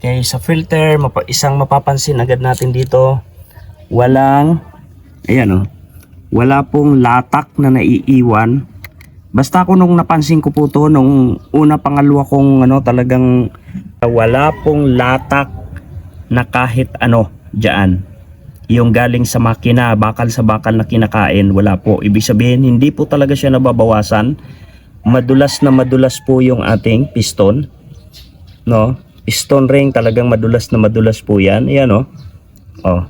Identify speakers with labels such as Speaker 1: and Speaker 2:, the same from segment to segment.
Speaker 1: Okay, sa filter, isang mapapansin agad natin dito, walang, ayan o, wala pong latak na naiiwan. Basta ako nung napansin ko po to, nung una pangalawa kong talagang wala pong latak na kahit ano dyan. Yung galing sa makina, bakal sa bakal na kinakain, wala po. Ibig sabihin, hindi po talaga siya nababawasan. Madulas na madulas po yung ating piston. No? Piston ring talagang madulas na madulas po yan. Ayan o. Oh.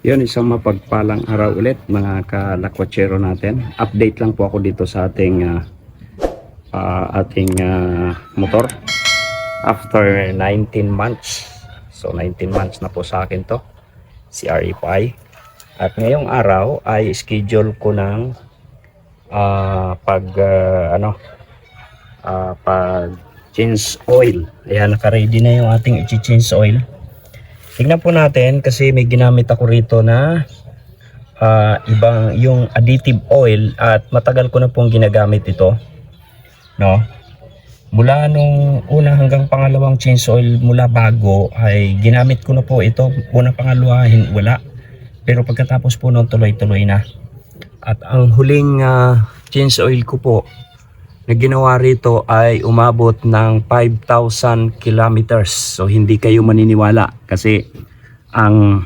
Speaker 1: Yun, isang mapagpalang araw ulit mga kalakwatsero natin. Update lang po ako dito sa ating motor. After 19 months. So 19 months na po sa akin to. Si RFI. At ngayong araw ay schedule ko ng pag change oil. Ayan, naka-ready na yung ating i-change oil. Tingnan po natin kasi may ginamit ako rito na ibang yung additive oil at matagal ko na pong ginagamit ito. No? Mula nung una hanggang pangalawang change oil mula bago ay ginamit ko na po ito. Una pangalawa wala. Pero pagkatapos po nung tuloy-tuloy na. At ang huling change oil ko po na ginawa rito ay umabot ng 5,000 kilometers. So hindi kayo maniniwala kasi ang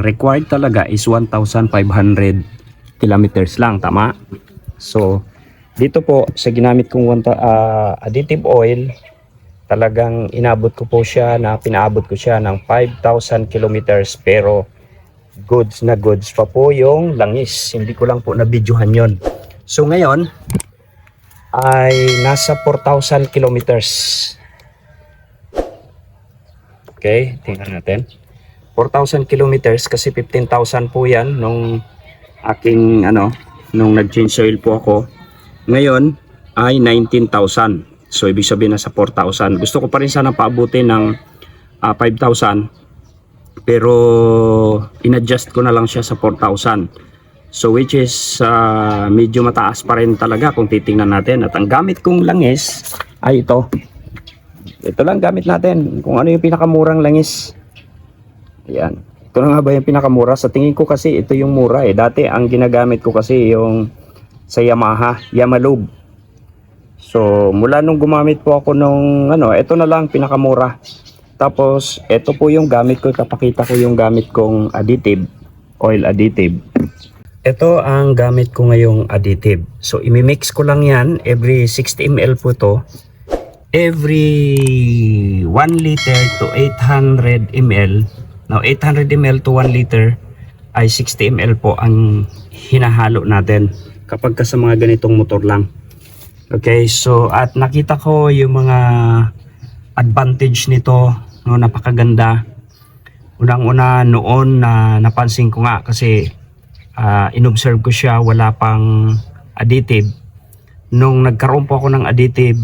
Speaker 1: required talaga is 1,500 kilometers lang, tama? So dito po sa ginamit kong additive oil, talagang inabot ko po siya pinaabot ko siya ng 5,000 kilometers, pero goods na goods pa po yung langis. Hindi ko lang po na-videohan yon. So ngayon ay nasa 4,000 kilometers. Okay, tingnan natin. 4,000 kilometers kasi 15,000 po yan nung aking nung nag-change oil po ako. Ngayon ay 19,000. So ibig sabihin nasa 4,000. Gusto ko pa rin sana paabutin ng 5,000. Pero in-adjust ko na lang siya sa 4,000. So which is medyo mataas pa rin talaga kung titingnan natin. At ang gamit kong langis ay ito. Ito lang gamit natin. Kung ano yung pinakamurang langis. Ayan. Ito na nga ba yung pinakamura? Sa tingin ko kasi ito yung mura eh. Dati ang ginagamit ko kasi yung sa Yamaha, Yamalube. So mula nung gumamit po ako nung ito na lang pinakamura. Tapos ito po yung gamit ko, kapakita ko yung gamit kong additive, oil additive. Ito ang gamit ko ngayong additive. So imimix ko lang yan, every 60 ml po to. Every 1 liter to 800 ml. Now 800 ml to 1 liter ay 60 ml po ang hinahalo natin kapag sa mga ganitong motor lang. Okay, so at nakita ko yung mga advantage nito, no, napakaganda. Unang-una noon na napansin ko nga kasi inobserve ko siya, wala pang additive. Nung nagkaroon po ako ng additive,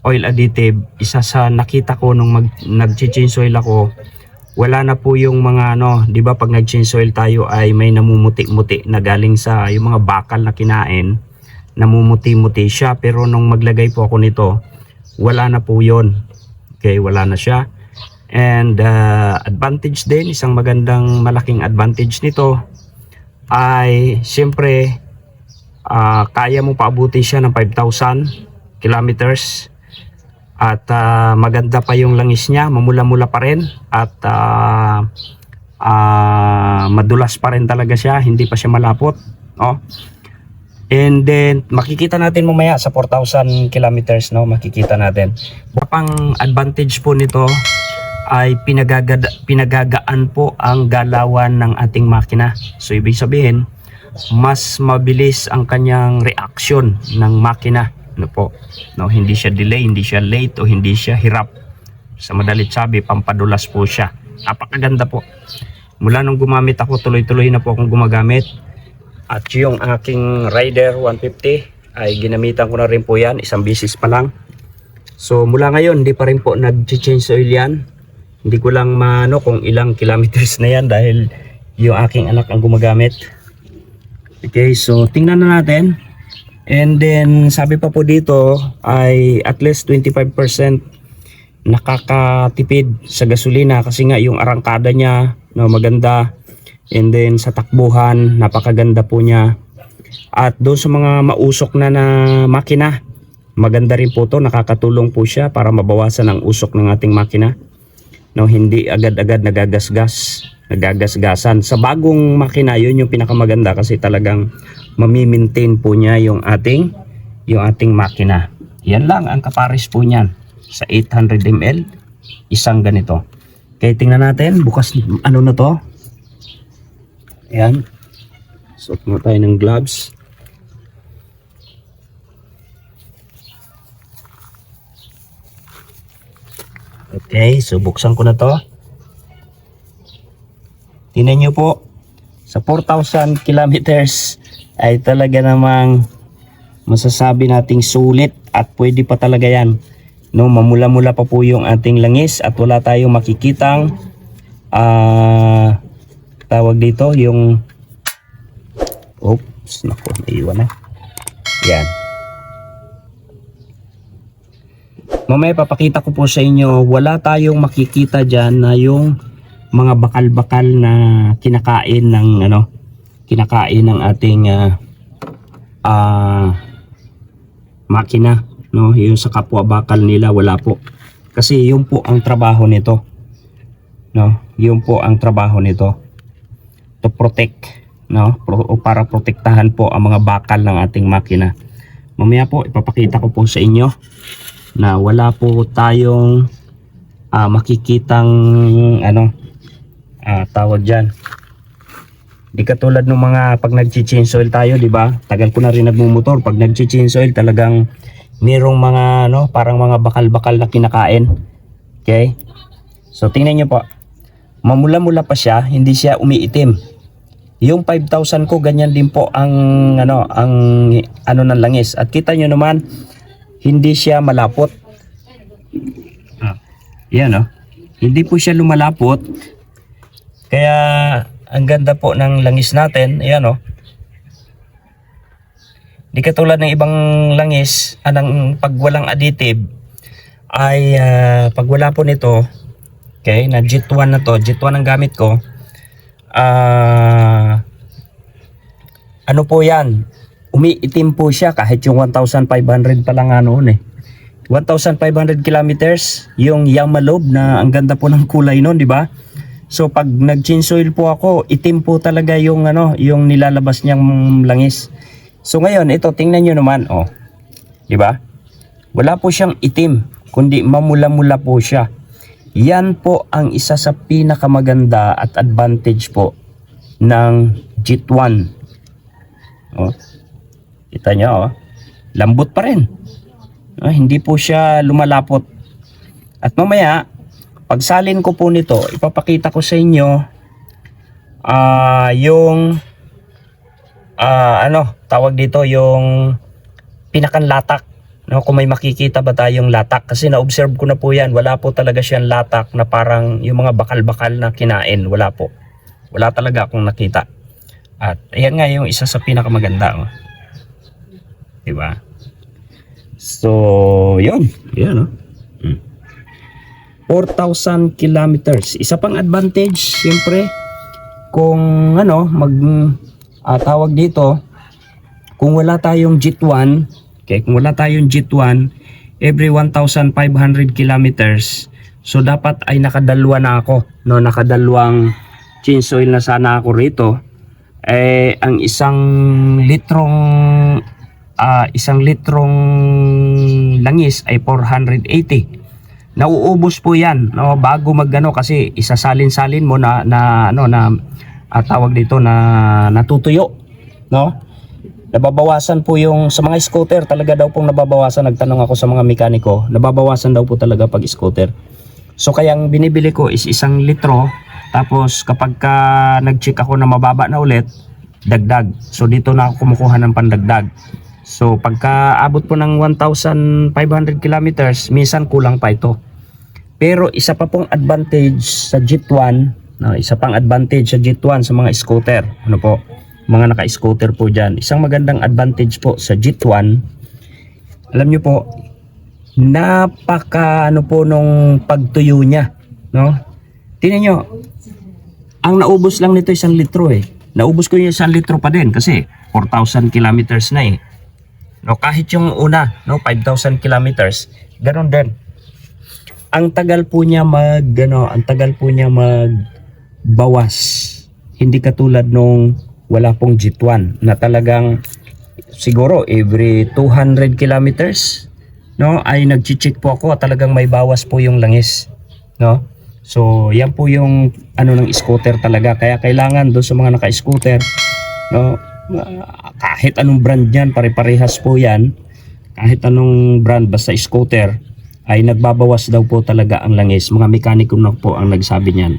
Speaker 1: oil additive, isa sa nakita ko nung nag-change oil ako, wala na po yung mga di ba pag nag-change oil tayo ay may namumuti-muti na galing sa yung mga bakal na kinain, namumuti-muti siya. Pero nung maglagay po ako nito, wala na po yon. Okay, wala na siya. And advantage din, isang magandang malaking advantage nito ay siyempre kaya mo paabuti siya ng 5,000 kilometers. At maganda pa yung langis niya, mamula-mula pa rin at madulas pa rin talaga siya, hindi pa siya malapot, no? And then makikita natin mamaya sa 4,000 kilometers, no, makikita natin. Pang advantage po nito ay pinagagaan po ang galawan ng ating makina. So ibig sabihin, mas mabilis ang kanyang reaction ng makina. No, hindi siya delay, hindi siya late o hindi siya hirap. Sa madalit sabi, pampadulas po siya. Napakaganda po. Mula nung gumamit ako, tuloy-tuloy na po akong gumagamit. At yung aking Rider 150 ay ginamitan ko na rin po yan, isang bisis pa lang. So mula ngayon, hindi pa rin po nag-change oil yan. Hindi ko lang maano kung ilang kilometers na yan dahil yung aking anak ang gumagamit. Okay, so tingnan na natin. And then sabi pa po dito ay at least 25% nakakatipid sa gasolina kasi nga yung arangkada niya no, maganda. And then sa takbuhan napakaganda po niya. At doon sa mga mausok na makina, maganda rin po to, nakakatulong po siya para mabawasan ang usok ng ating makina. No, hindi agad-agad nagagasgasan. Sa bagong makina, yun yung pinakamaganda kasi talagang mamimaintain po niya yung ating makina. Yan lang ang kapares po niyan sa 800 ml, isang ganito. Okay, tingnan natin, bukas ano na to. Ayan. Suot mo tayo ng gloves. Okay, so buksan ko na to. Tingnan nyo po, sa 4,000 kilometers ay talaga namang masasabi nating sulit at pwede pa talaga yan. No, mamula-mula pa po yung ating langis at wala tayong makikitang tawag dito yung oops, naku, naiwan na. Yan. Mamaya papakita ko po sa inyo, wala tayong makikita dyan na yung mga bakal-bakal na kinakain ng ating makina, no, yung sa kapwa bakal nila wala po. Kasi yun po ang trabaho nito. No, yun po ang trabaho nito. To protect, no, para protektahan po ang mga bakal ng ating makina. Mamaya po ipapakita ko po sa inyo na wala po tayong makikitang tawag dyan. Di katulad ng mga pag nag-change oil tayo, di ba? Tagal ko na rin nagmumotor. Pag nag-change oil talagang merong mga parang mga bakal-bakal na kinakain. Okay? So tingnan niyo po. Mamula-mula pa siya, hindi siya umiitim. Yung 5,000 ko ganyan din po ang ng langis. At kita niyo naman hindi siya malapot. Yan hindi po siya lumalapot. Kaya ang ganda po ng langis natin. Ayan Di katulad ng ibang langis, pag walang additive ay pag wala po nito, okay, na JIT1 na to, JIT1 ang gamit ko. Ano po yan? Umiitim po siya kahit yung 1,500 pa lang 1,500 kilometers yung Yamalob na ang ganda po ng kulay noon, di ba? So pag nag-change oil po ako, itim po talaga yung yung nilalabas niyang langis. So ngayon, ito tingnan niyo naman, di ba? Wala po siyang itim, kundi mamula-mula po siya. Yan po ang isa sa pinakamaganda at advantage po ng JIT1. Kita niyo, lambot pa rin. Hindi po siya lumalapot. At mamaya, pagsalin ko po nito, ipapakita ko sa inyo yung tawag dito, yung pinakanlatak. Kung may makikita ba tayong latak, kasi na-observe ko na po yan, wala po talaga siyang latak na parang yung mga bakal-bakal na kinain, wala po. Wala talaga akong nakita. At ayan nga yung isa sa pinakamaganda. Diba? So, yun. 4,000 kilometers. Isa pang advantage, siyempre, kung tawag dito, kung wala tayong JIT1, okay, kung wala tayong JIT1, every 1,500 kilometers, so dapat ay nakadalwa na ako, nakadalawang change oil na sana ako rito. Ang isang litrong langis ay 480. Nauubos po yan bago kasi isasalin-salin mo tawag dito na natutuyo, nababawasan po yung sa mga scooter, talaga daw pong nababawasan. Nagtanong ako sa mga mekaniko, nababawasan daw po talaga pag scooter. So kaya ang binibili ko is 1 litro, tapos kapag nag-check ako na mababa na ulit, dagdag. So dito na ako kumukuha ng pandagdag. So pagka abot po ng 1,500 kilometers, minsan kulang pa ito. Pero isa pa pong advantage sa Jeep 1, no, isa pang advantage sa Jeep 1 sa mga scooter, ano po, mga naka-scooter po dyan. Isang magandang advantage po sa Jeep 1, alam nyo po, napaka ano po nung pagtuyo niya, no? Tingnan nyo, ang naubos lang nito 1 litro eh. Naubos ko yung 1 litro pa din kasi 4,000 kilometers na eh. No, kahit yung una, no, 5,000 kilometers, ganoon din. Ang tagal po niya magbawas. Hindi katulad nung wala pong Jeep 1 na talagang siguro every 200 kilometers, no, ay nagchi-check po ako, talagang may bawas po yung langis, no? So, yan po yung ano ng scooter talaga. Kaya kailangan doon sa mga naka-scooter, no, kahit anong brand yan, pare-parehas po yan. Kahit anong brand basta scooter ay nagbabawas daw po talaga ang langis. Mga mekaniko na po ang nagsabi niyan.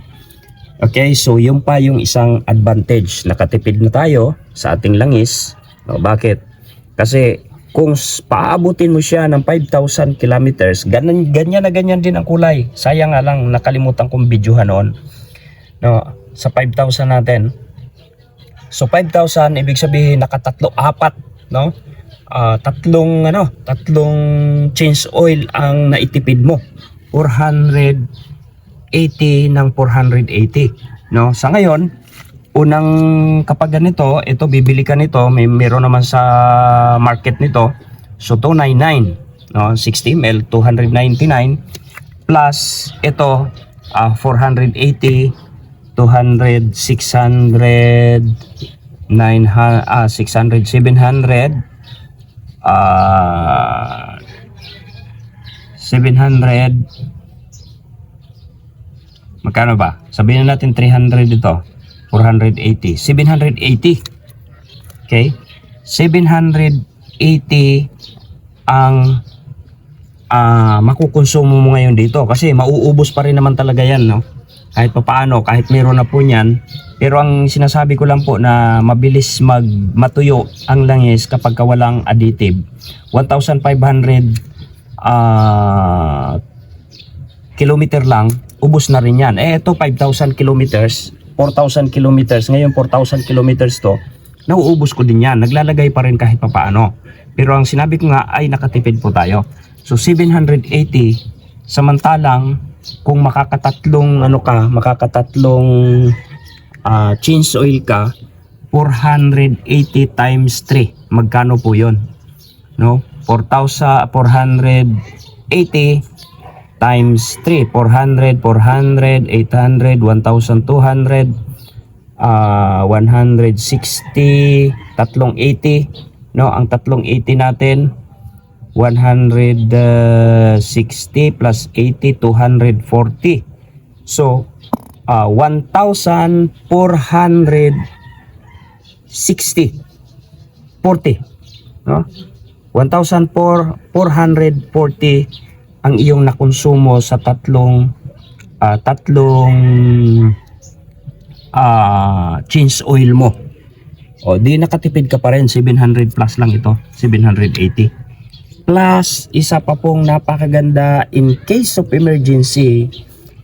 Speaker 1: Okay, so yung pa yung isang advantage. Nakatipid na tayo sa ating langis. No, bakit? Kasi kung paabutin mo siya ng 5,000 kilometers, ganyan na ganyan din ang kulay. Sayang nga lang, nakalimutan kong videohan noon. No, sa 5,000 natin. So 5,000 ibig sabihin nakatatlo, apat, no? Tatlong change oil ang naitipid mo. 480 ng 480, no? Sa ngayon, unang kapag ganito, ito bibili ka nito, meron naman sa market nito. So 299, no? 60 ml 299 plus ito 480, 200, 600, 900, 600, 700, 700, magkano ba? Sabihin natin 300 ito, 480, 780. Okay? 780 ang makukonsumo mo ngayon dito kasi mauubos pa rin naman talaga yan, no? Kahit papaano, kahit meron na po niyan. Pero ang sinasabi ko lang po na mabilis matuyo ang langis kapag walang additive. 1,500 kilometer lang, ubos na rin yan. Eh ito 5,000 kilometers, 4,000 kilometers. Ngayon 4,000 kilometers to, nauubos ko din yan. Naglalagay pa rin kahit papaano. Pero ang sinabi ko nga ay nakatipid po tayo. So 780, samantalang kung makakatatlong change oil ka, 480 times 3, magkano po yun, no? 480 times 3, 400, 800, 1,200, 160, 380, no? Ang 380 natin, 160 plus 80, 240. So 1,460, 40, no? 1,440 ang iyong nakonsumo sa tatlong change oil mo. O di nakatipid ka pa rin, 700 plus lang ito, 780. Plus, isa pa pong napakaganda in case of emergency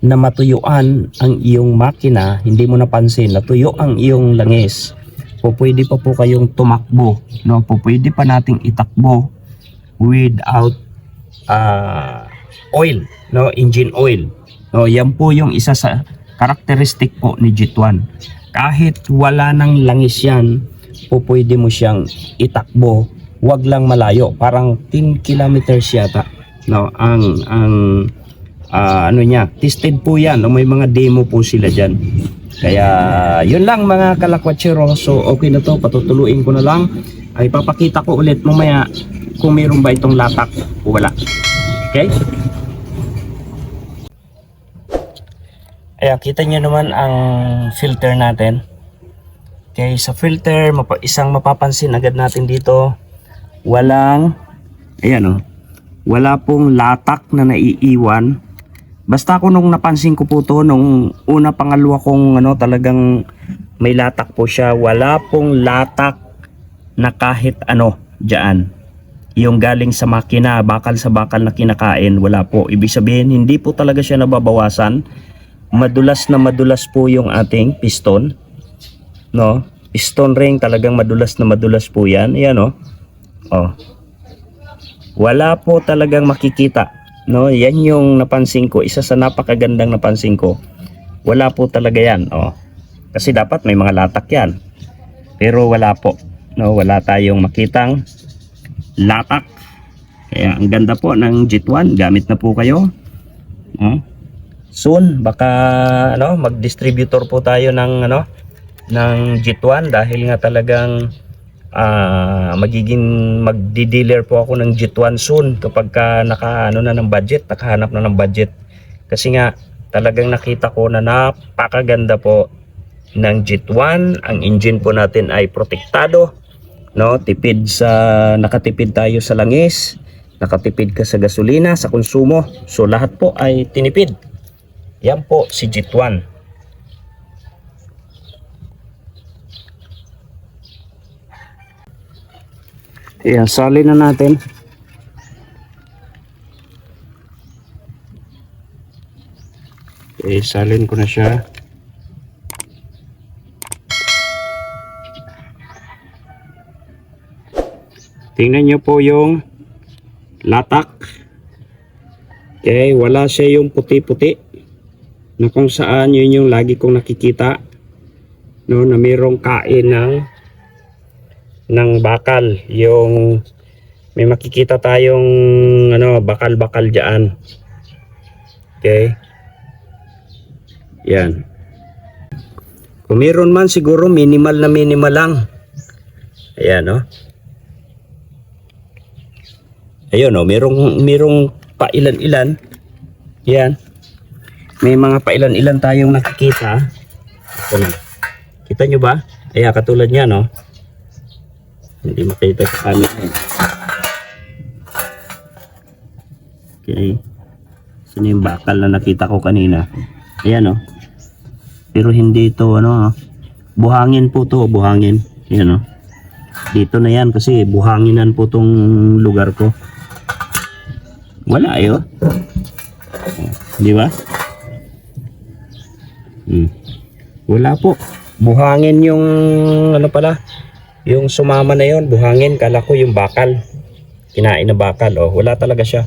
Speaker 1: na matuyuan ang iyong makina, hindi mo napansin, natuyo ang iyong langis. Pwede pa po kayong tumakbo, no? Pwede pa nating itakbo without oil, no? Engine oil. No, yan po yung isa sa karakteristik po ni Jeep 1. Kahit wala nang langis yan, pwede mo siyang itakbo. Wag lang malayo, parang 10 kilometers yata, no, ang ano niya, tested po yan, no? May mga demo po sila dyan. Kaya yun lang mga kalakwatsero. So okay na to, patutuluin ko na lang. Ay papakita ko ulit mamaya kung mayroon ba itong latak o wala. Okay, ayan, kita nyo naman ang filter natin. Okay, sa filter isang mapapansin agad natin dito, walang, ayan, wala pong latak na naiiwan. Basta ako nung napansin ko po to nung una pangalawa kong talagang may latak po siya. Wala pong latak na kahit ano dyan. yung galing sa makina, bakal sa bakal na kinakain, wala po. Ibig sabihin, hindi po talaga siya nababawasan. Madulas po yung ating piston, no? Piston ring talagang madulas po yan. Ayan, no? Oh. Wala po talagang makikita, no? Yan yung napansin ko, isa sa napakagandang napansin ko. Wala po talaga yan, oh. Kasi dapat may mga latak yan. Pero wala po, no? Wala tayong makitang latak. Kaya ang ganda po ng JIT-1, gamit na po kayo. Soon baka ano, mag-distributor po tayo ng ano, ng JIT-1 dahil nga talagang magdi-dealer po ako ng JIT-1 soon kapag nakahanap na ng budget. Kasi nga talagang nakita ko na napakaganda po ng JIT-1. Ang engine po natin ay protektado, no? Nakatipid tayo sa langis, nakatipid ka sa gasolina, sa konsumo. So lahat po ay tinipid. Yan po si JIT-1. Ayan, salin na natin. Okay, salin ko na siya. Tingnan nyo po yung latak. Okay, wala siya yung puti-puti na kung saan yun yung lagi kong nakikita, no, na mayroong kain ng bakal. Yung may makikita tayong ano, bakal-bakal diyan. Okay? Yan. Kung meron man siguro minimal lang. Ayan, no? Ayun, no, merong pa ilan-ilan. Yan. May mga pa ilan-ilan tayong nakikita. Ito na. Kita nyo ba? Ayan, katulad niya, no? Hindi makita sa camera. Okay. Sino yung bakal na nakita ko kanina? Ayan, no? Pero hindi ito, ano, buhangin po to, buhangin. Ayan, no? Dito na yan kasi buhanginan po tong lugar ko. Wala, ayo. Di ba? Wala po. Buhangin yung ano pala, yung sumama na yon, buhangin. Kala ko yung bakal, kinain na bakal. Oh, wala talaga siya.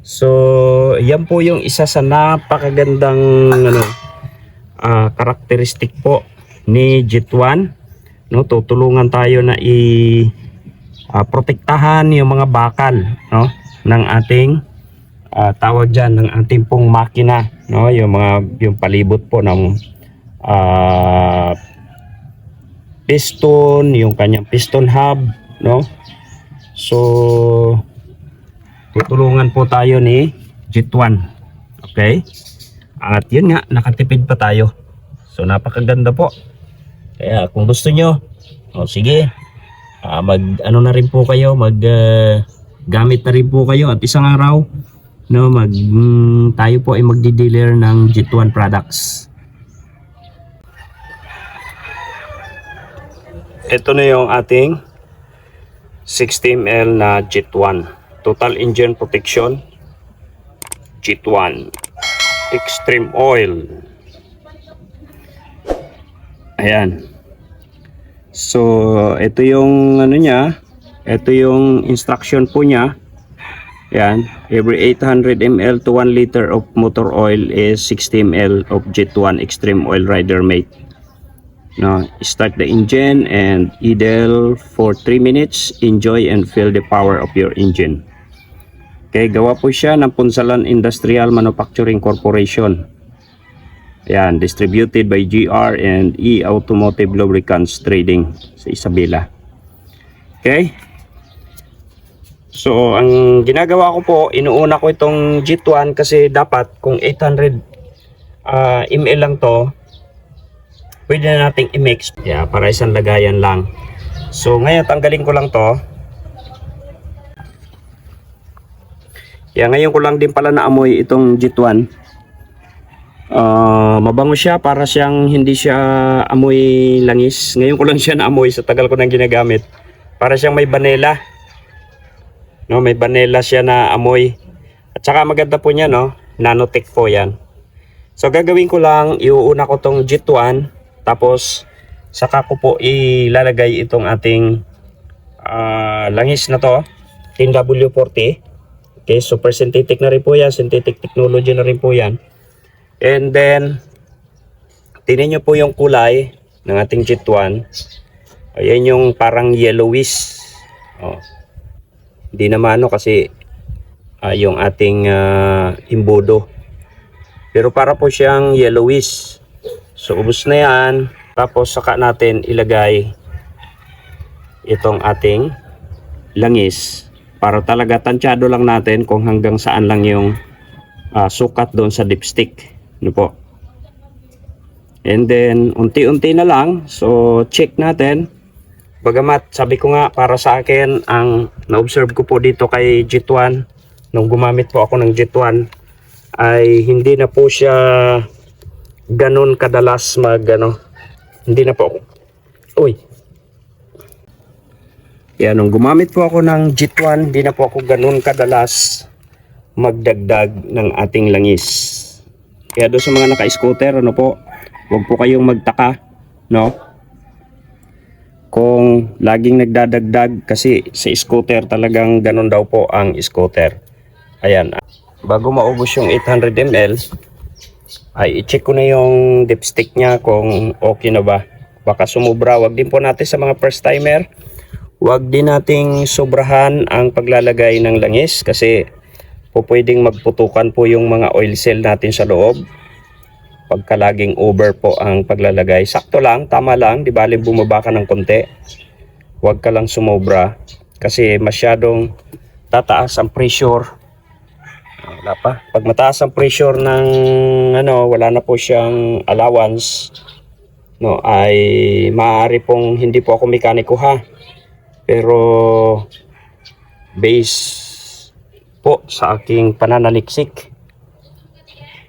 Speaker 1: So yan po yung isa sa napakagandang ano, karakteristik po ni JIT-1, no? Tutulungan tayo na protektahan yung mga bakal, no, ng ating tawag dyan, ng ating pong makina, no? Yung palibot po ng piston, yung kanyang piston hub, no? So tutulungan po tayo ni JIT-1. Okay? At yun nga, nakatipid pa tayo. So napakaganda po. Kaya kung gusto nyo, sige, ano na rin po kayo, gamit na rin po kayo at isang araw, no, tayo po ay magdi-dealer ng JIT-1 products. Ito na yung ating 60 ml na JIT-1 Total Engine Protection JIT-1 Extreme Oil. Ayan. So ito yung ano niya, ito yung instruction po niya. Yan, every 800 ml to 1 liter of motor oil is 60 ml of JIT-1 Extreme Oil Rider Mate. Now, start the engine and idle for 3 minutes. Enjoy and feel the power of your engine. Okay, gawa po siya ng Punsalan Industrial Manufacturing Corporation. Yan, distributed by GR and E Automotive Lubricants Trading sa Isabela. Okay? So, ang ginagawa ko po, inuuna ko itong JIT-1 kasi dapat kung 800 ml lang to, pwede na nating i-mix. Yeah, para isang lagayan lang. So, ngayon tanggalin ko lang to. Yeah, ngayon ko lang din pala naamoy itong JIT-1. Mabango siya, para siyang hindi siya amoy langis. Ngayon ko lang siya naamoy sa tagal ko nang ginagamit. Para siyang may vanilla. No, may vanilla siya na amoy. At saka maganda po niya, no? Nanotech po yan. So gagawin ko lang, iuuna ko tong JIT-1. Tapos saka ko po ilalagay itong ating langis na to. 10W40. Okay, super synthetic na rin po yan. Synthetic technology na rin po yan. And then, tingnan nyo po yung kulay ng ating JIT-1. Ayan yung parang yellowish. Oh. Hindi naman ano kasi yung ating imbodo. Pero para po siyang yellowish. So, ubos na yan. Tapos, saka natin ilagay itong ating langis. Para talaga tansyado lang natin kung hanggang saan lang yung sukat doon sa dipstick. Ano po? And then, unti-unti na lang. So, check natin. Bagamat, sabi ko nga, para sa akin, ang na-observe ko po dito kay JIT-1, nung gumamit po ako ng JIT-1, ay hindi na po siya ganun kadalas hindi na po ako. Uy! Yan, nung gumamit po ako ng JIT-1, hindi na po ako ganun kadalas magdagdag ng ating langis. Kaya doon sa mga naka-scooter, ano po, huwag po kayong magtaka, no? Kung laging nagdadagdag kasi sa scooter talagang ganun daw po ang scooter. Ayan, bago maubos yung 800 ml, ay i-check ko na yung dipstick niya kung okay na ba. Baka sumubra, wag din po natin sa mga first timer. Huwag din nating sobrahan ang paglalagay ng langis kasi po pwedeng magputukan po yung mga oil cell natin sa loob. Pagka laging over po ang paglalagay. Sakto lang, tama lang, di bali bumaba ka ng konti. Huwag ka lang sumobra kasi masyadong tataas ang pressure. Wala pa. Pag mataas ang pressure ng wala na po siyang allowance, no, ay maaari pong hindi po ako mekaniko ha. Pero base po sa aking pananaliksik.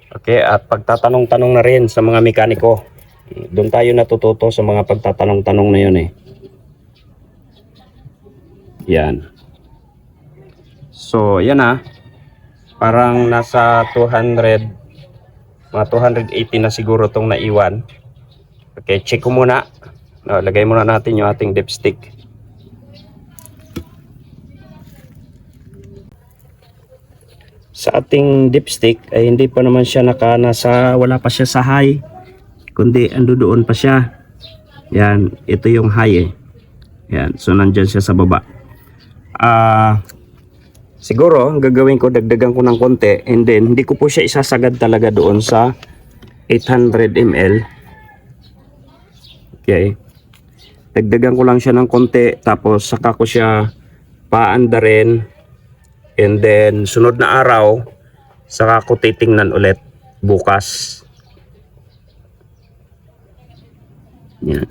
Speaker 1: Okay, at pagtatanong-tanong na rin sa mga mekaniko. Doon tayo natututo sa mga pagtatanong-tanong na yun eh. Yan. So, yan parang nasa 200, mga 280 na siguro itong naiwan. Okay, check ko muna. No, lagay muna natin yung ating dipstick. Sa ating dipstick ay hindi pa naman siya wala pa siya sa high, kundi ando doon pa siya. Yan, ito yung high eh. Yan, so nandyan siya sa baba. Siguro ang gagawin ko, dagdagan ko ng konti and then hindi ko po siya isasagad talaga doon sa 800 ml. Okay, dagdagan ko lang siya ng konti tapos saka ko siya paandarin. And then, sunod na araw, saka ko titingnan ulit bukas. Yan.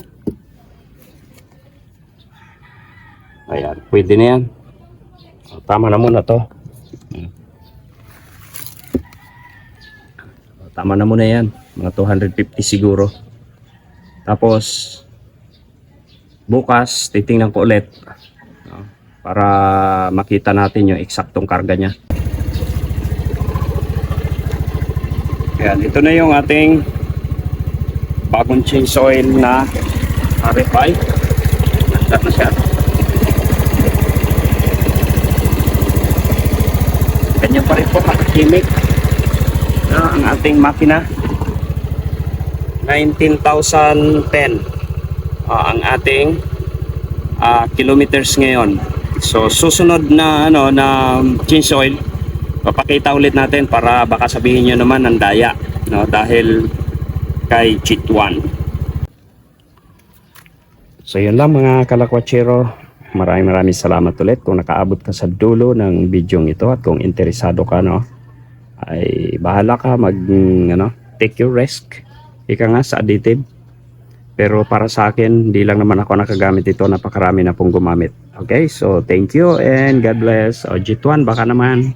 Speaker 1: Ayan, pwede na yan. Tama na muna to. Tama na muna yan. Mga 250 siguro. Tapos, bukas, titingnan ko ulit. Para makita natin yung eksaktong karga niya. Ayan, ito na yung ating bagong change oil na RFI. Nagtat na siya. Ganyan pa rin po makakimik ang ating makina. 19,010 ang ating kilometers ngayon. So susunod na na change oil, papakita ulit natin para baka sabihin nyo naman ang daya, no, dahil kay JIT-1. So yun lang mga kalakwatsero, maraming salamat ulit kung nakaabot ka sa dulo ng video ito at kung interesado ka, no, ay bahala ka take your risk ika nga sa additive. Pero para sa akin, hindi lang naman ako nakagamit ito, napakarami na pong gumamit. Okay, so thank you and God bless. O JIT-1 baka naman.